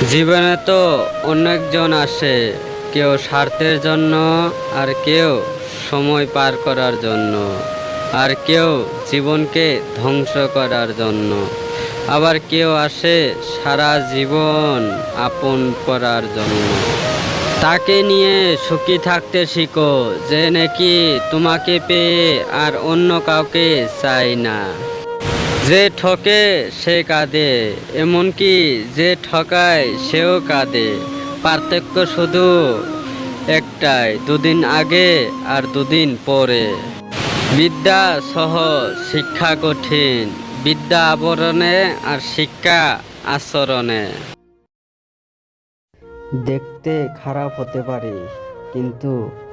জীবনে তো অনেকজন আসে, কেউ স্বার্থের জন্য, আর কেউ সময় পার করার জন্য, আর কেউ জীবনকে ধ্বংস করার জন্য। আবার কেউ আসে সারা জীবন আপন করার জন্য। তাকে নিয়ে সুখী থাকতে শিখো, যে নাকি তোমাকে পেয়ে আর অন্য কাউকে চায় না। যে ঠকে সে কাঁদে, এমনকি যে ঠকায় সেও কাঁদে। পার্থক্য শুধু একটাই, দুদিন আগে আর দুদিন পরে। বিদ্যা সহজ, শিক্ষা কঠিন। বিদ্যা আবরণে আর শিক্ষা আচরণে। দেখতে খারাপ হতে পারি, কিন্তু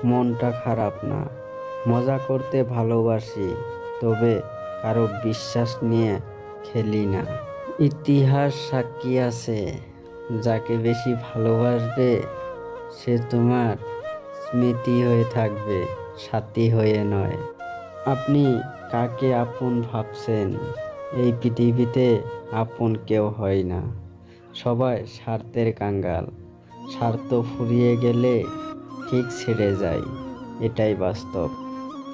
মনটা খারাপ না। মজা করতে ভালোবাসি, তবে কারো বিশ্বাস নিয়ে খেলি না। ইতিহাস সাক্ষী আছে, যাকে বেশি ভালোবাসবে সে তোমার স্মৃতি হয়ে থাকবে, সাথী হয়ে নয়। আপনি কাকে আপন ভাবছেন? এই পৃথিবীতে আপন কেউ হয় না, সবাই স্বার্থের কাঙ্গাল। স্বার্থ ফুরিয়ে গেলে ঠিক ছেড়ে যায়, এটাই বাস্তব।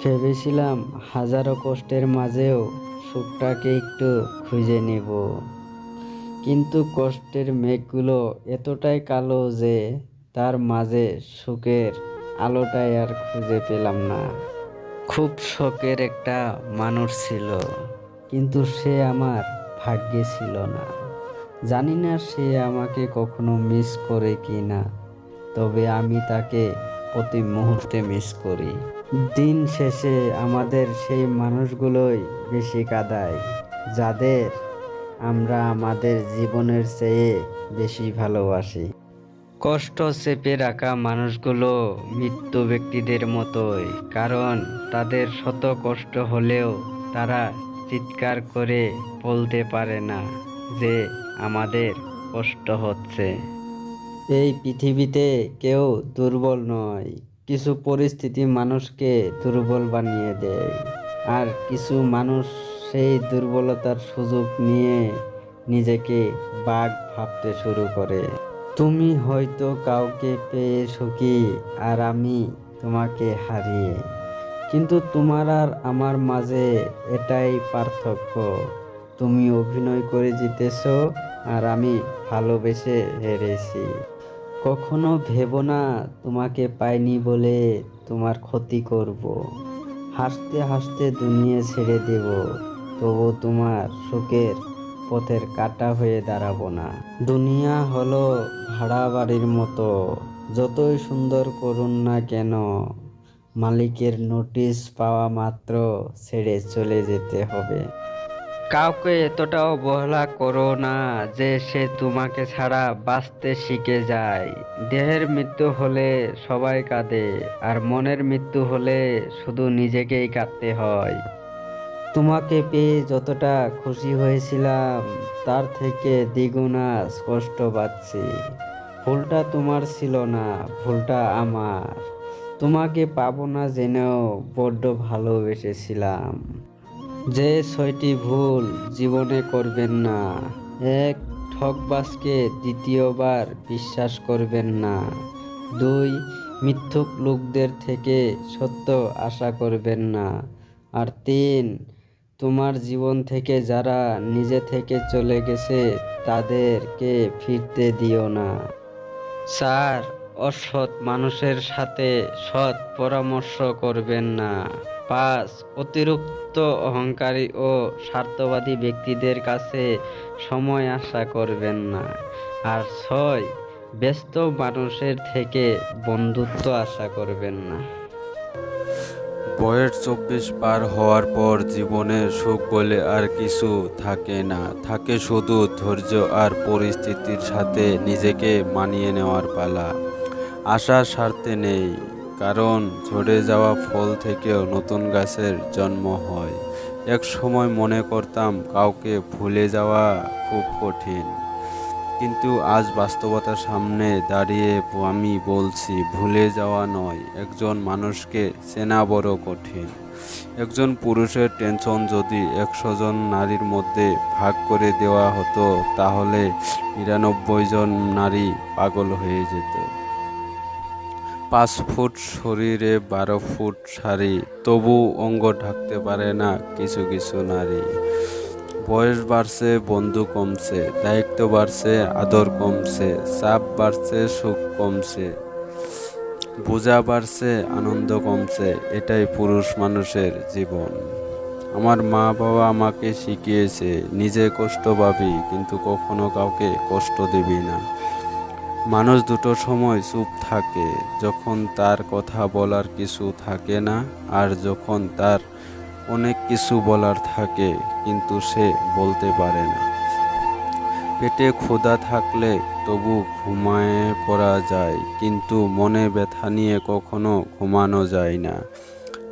ভেবেছিলাম হাজারো কষ্টের মাঝেও সুখটাকে একটু খুঁজে নেব, কিন্তু কষ্টের মেঘগুলো এতটাই কালো যে তার মাঝে সুখের আলোটাই আর খুঁজে পেলাম না। খুব শখের একটা মানুষ ছিল, কিন্তু সে আমার ভাগ্যে ছিল না। জানি না সে আমাকে কখনো মিস করে কি না, তবে আমি তাকে প্রতি মুহূর্তে মিস করি। দিন শেষে আমাদের সেই মানুষগুলোই বেশি কাঁদায়, যাদের আমরা আমাদের জীবনের চেয়ে বেশি ভালোবাসি। কষ্ট চেপে রাখা মানুষগুলো মৃত্যু ব্যক্তিদের মতোই, কারণ তাদের শত কষ্ট হলেও তারা চিৎকার করে বলতে পারে না যে আমাদের কষ্ট হচ্ছে। এই পৃথিবীতে কেউ দুর্বল নয়, কিছু পরিস্থিতি মানুষকে দুর্বল বানিয়ে দেয়, আর কিছু মানুষ সেই দুর্বলতার সুযোগ নিয়ে নিজেকে বাঘ ভাবতে শুরু করে। তুমি হয়তো কাউকে পেয়ে সুখী, আর আমি তোমাকে হারিয়ে। কিন্তু তোমার আর আমার মাঝে এটাই পার্থক্য, তুমি অভিনয় করে জিতেছো, আর আমি ভালোবেসে হেরেছি। কখনো ভেবো না তোমাকে পাইনি বলে তোমার ক্ষতি করব। হাসতে হাসতে দুনিয়া ছেড়ে দেব, তবু তোমার সুখের পথের কাঁটা হয়ে দাঁড়াবো না। দুনিয়া হলো ভাড়া বাড়ির মতো, যতই সুন্দর করুন না কেন, মালিকের নোটিশ পাওয়া মাত্র ছেড়ে চলে যেতে হবে। কাউকে এতটাও অবহেলা করো না যে সে তোমাকে ছাড়া বাঁচতে শিখে যায়। দেহের মৃত্যু হলে সবাই কাঁদে, আর মনের মৃত্যু হলে শুধু নিজেকেই কাঁদতে হয়। তোমাকে পেয়ে যতটা খুশি হয়েছিলাম, তার থেকে দ্বিগুণ আজ কষ্ট পাচ্ছি। ভুলটা তোমার ছিল না, ভুলটা আমার। তোমাকে পাবো না জেনেও বড্ড ভালোবেসেছিলাম। যে 6টি ভুল জীবনে করবেন না। 1. ঠকবাজকে দ্বিতীয়বার বিশ্বাস করবেন না। 2. মিথ্যুক লোকদের থেকে সত্য আশা করবেন না। আর 3. তোমার জীবন থেকে যারা নিজে থেকে চলে গেছে তাদেরকে ফিরতে দিও না। 4. অসৎ মানুষের সাথে সৎ পরামর্শ করবেন না। 5. অতিরিক্ত অহংকারী ও স্বার্থবাদী ব্যক্তিদের কাছে সময় আশা করবেন না। আর 6. ব্যস্ত মানুষের থেকে বন্ধুত্ব আশা করবেন না। বয়স 24 পার হওয়ার পর জীবনে সুখ বলে আর কিছু থাকে না, থাকে শুধু ধৈর্য আর পরিস্থিতির সাথে নিজেকে মানিয়ে নেওয়ার পালা। আশা ছাড়তে নেই, কারণ ঝরে যাওয়া ফল থেকেও নতুন গাছের জন্ম হয়। এক সময় মনে করতাম কাউকে ভুলে যাওয়া খুব কঠিন, কিন্তু আজ বাস্তবতার সামনে দাঁড়িয়ে আমি বলছি ভুলে যাওয়া নয়, একজন মানুষকে চেনা বড় কঠিন। একজন পুরুষের টেনশন যদি 100 জন নারীর মধ্যে ভাগ করে দেওয়া হতো তাহলে 99 জন নারী পাগল হয়ে যেত। 5 ফুট শরীরে 12 ফুট শাড়ি, তবু অঙ্গ ঢাকতে পারে না কিছু কিছু নারী। বয়স বাড়ছে, বন্ধু কমছে, দায়িত্ব বাড়ছে, আদর কমছে, চাপ বাড়ছে, সুখ কমছে, বোঝা বাড়ছে, আনন্দ কমছে। এটাই পুরুষ মানুষের জীবন। আমার মা বাবা আমাকে শিখিয়েছে, নিজে কষ্ট পাবি কিন্তু কখনো কাউকে কষ্ট দিবি না। মানুষ দুটো সময় চুপ থাকে, যখন তার কথা বলার কিছু থাকে না, আর যখন তার অনেক কিছু বলার থাকে কিন্তু সে বলতে পারে না। পেটে ক্ষুধা থাকলে তবু ঘুমায়ে পড়া যায়, কিন্তু মনে ব্যথা নিয়ে কখনো ঘুমানো যায় না।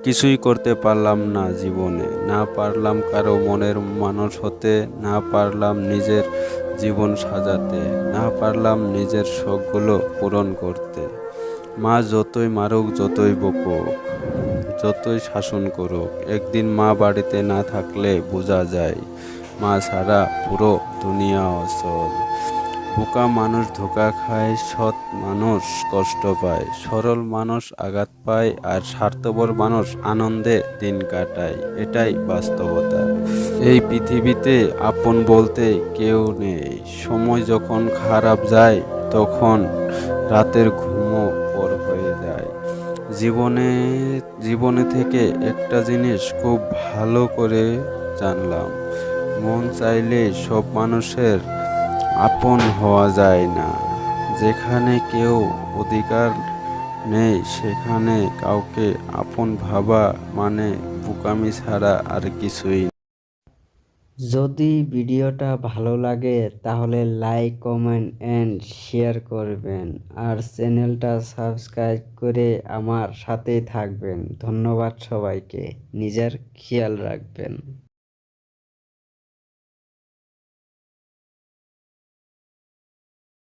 কিছুই করতে পারলাম না জীবনে, না পারলাম কারো মনের মানুষ হতে, না পারলাম নিজের জীবন সাজাতে, না পারলাম নিজের শখগুলো পূরণ করতে। মা যতই মারুক, যতই বকুক, যতই শাসন করুক, একদিন মা বাড়িতে না থাকলে বোঝা যায় মা ছাড়া পুরো দুনিয়া অচল। বোকা মানুষ ধোঁকা খায়, সৎ মানুষ কষ্ট পায়, সরল মানুষ আঘাত পায়, আর স্বার্থপর মানুষ আনন্দে দিন কাটায়। এটাই বাস্তবতা। এই পৃথিবীতে আপন বলতে কেউ নেই। সময় যখন খারাপ যায় তখন রাতের ঘুমও পর হয়ে যায়। জীবনে জীবনে থেকে একটা জিনিস খুব ভালো করে জানলাম, মন চাইলে সব মানুষের আপন হওয়া যায় না। যেখানে কেউ অধিকার নেই সেখানে কাউকে আপন ভাবা মানে বোকামি ছাড়া আর কিছুই না। যদি ভিডিওটা ভালো লাগে তাহলে লাইক, কমেন্ট এন্ড শেয়ার করবেন, আর চ্যানেলটা সাবস্ক্রাইব করে আমার সাথেই থাকবেন। ধন্যবাদ সবাইকে। নিজের খেয়াল রাখবেন।